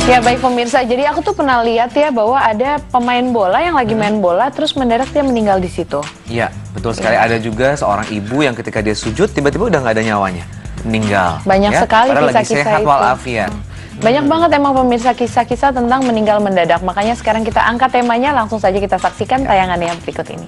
Ya baik pemirsa, jadi aku tuh pernah lihat ya bahwa ada pemain bola yang lagi main bola terus mendadak dia meninggal di situ. Iya, betul sekali. Ada juga seorang ibu yang ketika dia sujud tiba-tiba udah nggak ada nyawanya, meninggal. Banyak sekali kisah-kisah sehat itu. walafiat. Banyak banget emang pemirsa kisah-kisah tentang meninggal mendadak. Makanya sekarang kita angkat temanya, langsung saja kita saksikan tayangan yang berikut ini.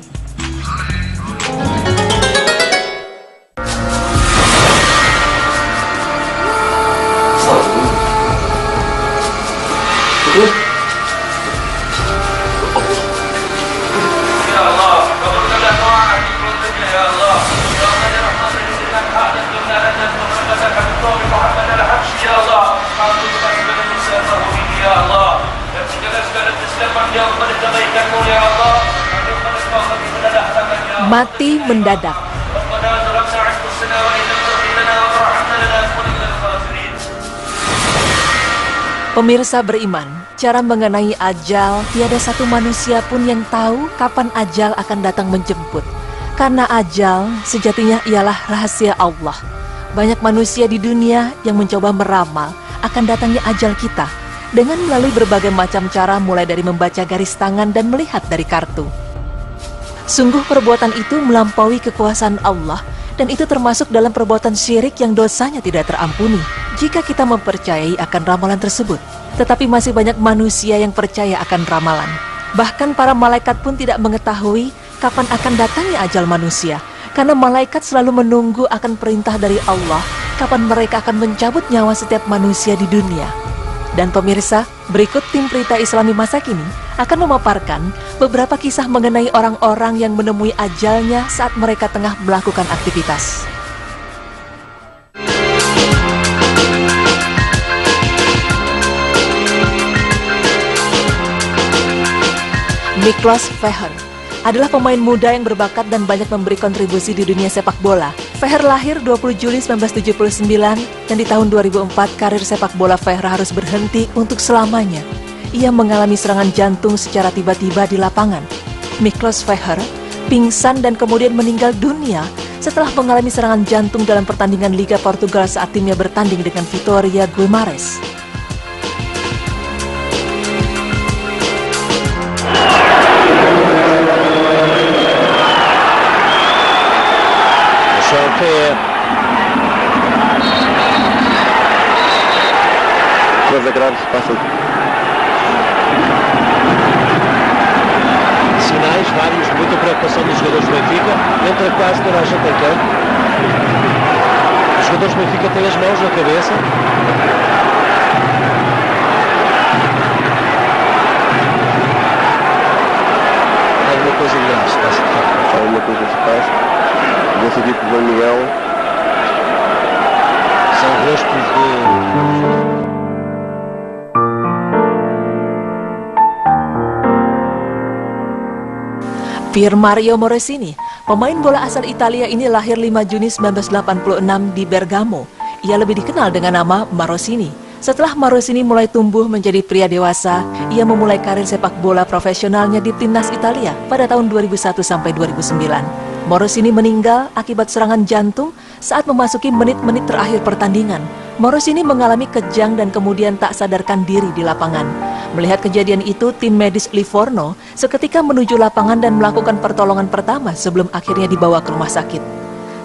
Mati mendadak. Pemirsa beriman, cara mengenai ajal, tiada satu manusia pun yang tahu kapan ajal akan datang menjemput. Karena ajal sejatinya ialah rahasia Allah. Banyak manusia di dunia yang mencoba meramal akan datangnya ajal kita dengan melalui berbagai macam cara, mulai dari membaca garis tangan dan melihat dari kartu. Sungguh perbuatan itu melampaui kekuasaan Allah, dan itu termasuk dalam perbuatan syirik yang dosanya tidak terampuni jika kita mempercayai akan ramalan tersebut. Tetapi masih banyak manusia yang percaya akan ramalan. Bahkan para malaikat pun tidak mengetahui kapan akan datangnya ajal manusia, karena malaikat selalu menunggu akan perintah dari Allah kapan mereka akan mencabut nyawa setiap manusia di dunia. Dan pemirsa, berikut tim Berita Islami masa kini akan memaparkan beberapa kisah mengenai orang-orang yang menemui ajalnya saat mereka tengah melakukan aktivitas. Miklos Feher adalah pemain muda yang berbakat dan banyak memberi kontribusi di dunia sepak bola. Feher lahir 20 Juli 1979 dan di tahun 2004 karir sepak bola Feher harus berhenti untuk selamanya. Ia mengalami serangan jantung secara tiba-tiba di lapangan. Miklos Feher pingsan dan kemudian meninggal dunia setelah mengalami serangan jantung dalam pertandingan Liga Portugal saat timnya bertanding dengan Vitória Guimarães. Sinais vários, muita preocupação dos jogadores do Benfica, entra quase toda a gente em campo. Os jogadores do Benfica têm as mãos na cabeça. Alguma coisa de graça, está-se de facto. Alguma coisa se passa. Desse tipo de Miguel. São rostos de... Pier Mario Morosini, pemain bola asal Italia ini lahir 5 Juni 1986 di Bergamo. Ia lebih dikenal dengan nama Morosini. Setelah Morosini mulai tumbuh menjadi pria dewasa, ia memulai karir sepak bola profesionalnya di timnas Italia pada tahun 2001 sampai 2009. Morosini meninggal akibat serangan jantung saat memasuki menit-menit terakhir pertandingan. Morosini mengalami kejang dan kemudian tak sadarkan diri di lapangan. Melihat kejadian itu, tim medis Livorno seketika menuju lapangan dan melakukan pertolongan pertama sebelum akhirnya dibawa ke rumah sakit.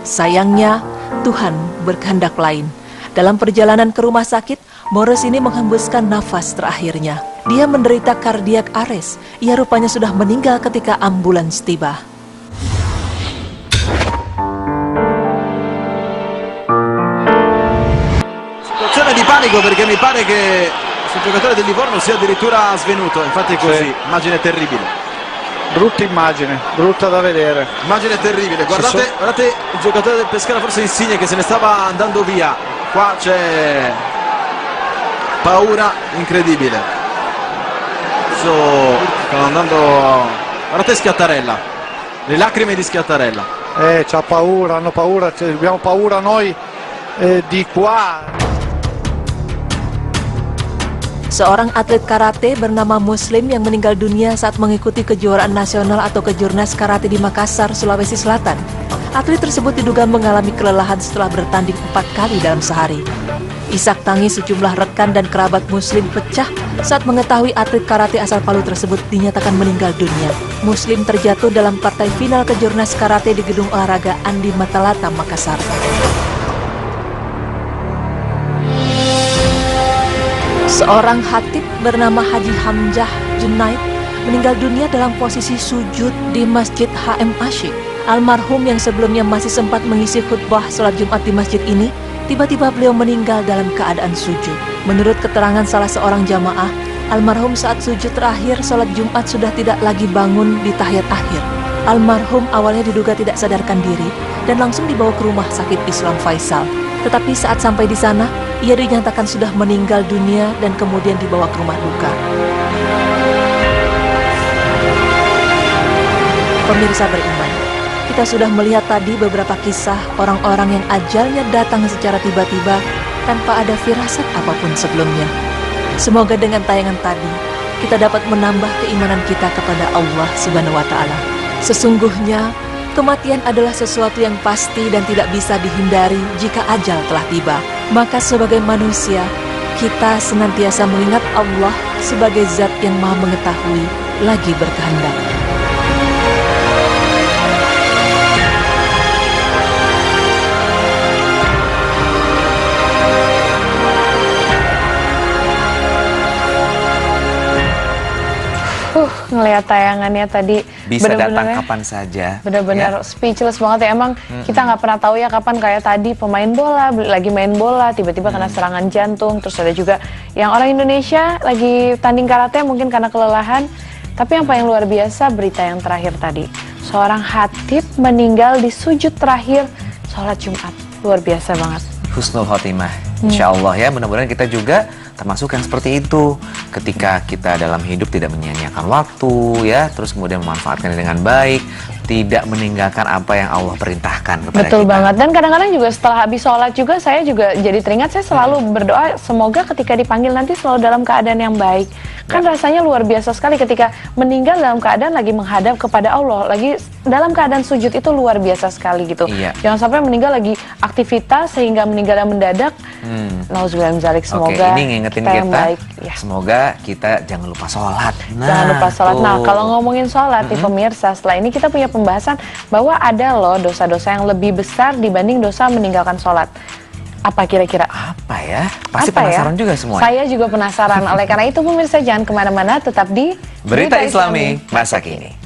Sayangnya, Tuhan berkehendak lain. Dalam perjalanan ke rumah sakit, Morosini menghembuskan nafas terakhirnya. Dia menderita kardiak arrest. Ia rupanya sudah meninggal ketika ambulans tiba. Situazione di panico perché mi pare che sul giocatore del Livorno sia addirittura svenuto, infatti è così, immagine terribile. Brutta immagine, brutta da vedere. Immagine terribile, guardate, guardate il giocatore del Pescara, forse Insigne, che se ne stava andando via. Qua c'è paura incredibile. Adesso stanno andando, guardate Schiattarella, le lacrime di Schiattarella. C'ha paura, hanno paura, abbiamo paura noi di qua. Seorang atlet karate bernama Muslim yang meninggal dunia saat mengikuti kejuaraan nasional atau kejurnas karate di Makassar, Sulawesi Selatan. Atlet tersebut diduga mengalami kelelahan setelah bertanding 4 kali dalam sehari. Isak tangis sejumlah rekan dan kerabat Muslim pecah saat mengetahui atlet karate asal Palu tersebut dinyatakan meninggal dunia. Muslim terjatuh dalam partai final kejurnas karate di Gedung Olahraga Andi Matalata, Makassar. Seorang khatib bernama Haji Hamzah Junaid meninggal dunia dalam posisi sujud di Masjid HM Asyik. Almarhum yang sebelumnya masih sempat mengisi khutbah sholat Jumat di masjid ini, tiba-tiba beliau meninggal dalam keadaan sujud. Menurut keterangan salah seorang jamaah, almarhum saat sujud terakhir sholat Jumat sudah tidak lagi bangun di tahiyat akhir. Almarhum awalnya diduga tidak sadarkan diri dan langsung dibawa ke rumah sakit Islam Faisal. Tetapi saat sampai di sana, ia dinyatakan sudah meninggal dunia dan kemudian dibawa ke rumah duka. Pemirsa beriman, kita sudah melihat tadi beberapa kisah orang-orang yang ajalnya datang secara tiba-tiba tanpa ada firasat apapun sebelumnya. Semoga dengan tayangan tadi, kita dapat menambah keimanan kita kepada Allah Subhanahu wa Ta'ala. Sesungguhnya, kematian adalah sesuatu yang pasti dan tidak bisa dihindari jika ajal telah tiba. Maka sebagai manusia, kita senantiasa mengingat Allah sebagai zat yang maha mengetahui lagi berkehendak. Ngelihat tayangannya tadi Bisa bener-bener datang ya, kapan saja. benar-benar ya. speechless banget ya. Emang kita nggak pernah tahu ya kapan, kayak tadi pemain bola lagi main bola tiba-tiba kena serangan jantung. Terus ada juga yang orang Indonesia lagi tanding karate mungkin karena kelelahan. Tapi yang paling luar biasa berita yang terakhir tadi, seorang khatib meninggal di sujud terakhir sholat Jumat. Luar biasa banget. Husnul khotimah, insya Allah ya. Mudah-mudahan kita juga termasuk yang seperti itu. Ketika kita dalam hidup tidak menyia-nyiakan waktu ya, terus kemudian memanfaatkannya dengan baik, tidak meninggalkan apa yang Allah perintahkan kepada Betul kita. banget. Dan kadang-kadang juga setelah habis sholat juga saya juga jadi teringat, saya selalu berdoa semoga ketika dipanggil nanti selalu dalam keadaan yang baik. Kan rasanya luar biasa sekali ketika meninggal dalam keadaan lagi menghadap kepada Allah, lagi dalam keadaan sujud, itu luar biasa sekali gitu. Iya. Jangan sampai meninggal lagi aktivitas sehingga meninggal yang mendadak. Nauzubillah min dzalik. Oke, Semoga ini ngingetin kita yang kita, baik. Ya. semoga kita jangan lupa sholat. Jangan lupa sholat. Nah, tuh. kalau ngomongin sholat nih pemirsa, setelah ini kita punya pembahasan bahwa ada loh dosa-dosa yang lebih besar dibanding dosa meninggalkan sholat. Apa kira-kira? Apa ya? Pasti Apa ya? penasaran juga semua. Saya juga penasaran. Oleh karena itu pemirsa jangan kemana-mana, tetap di Berita Islami masa kini.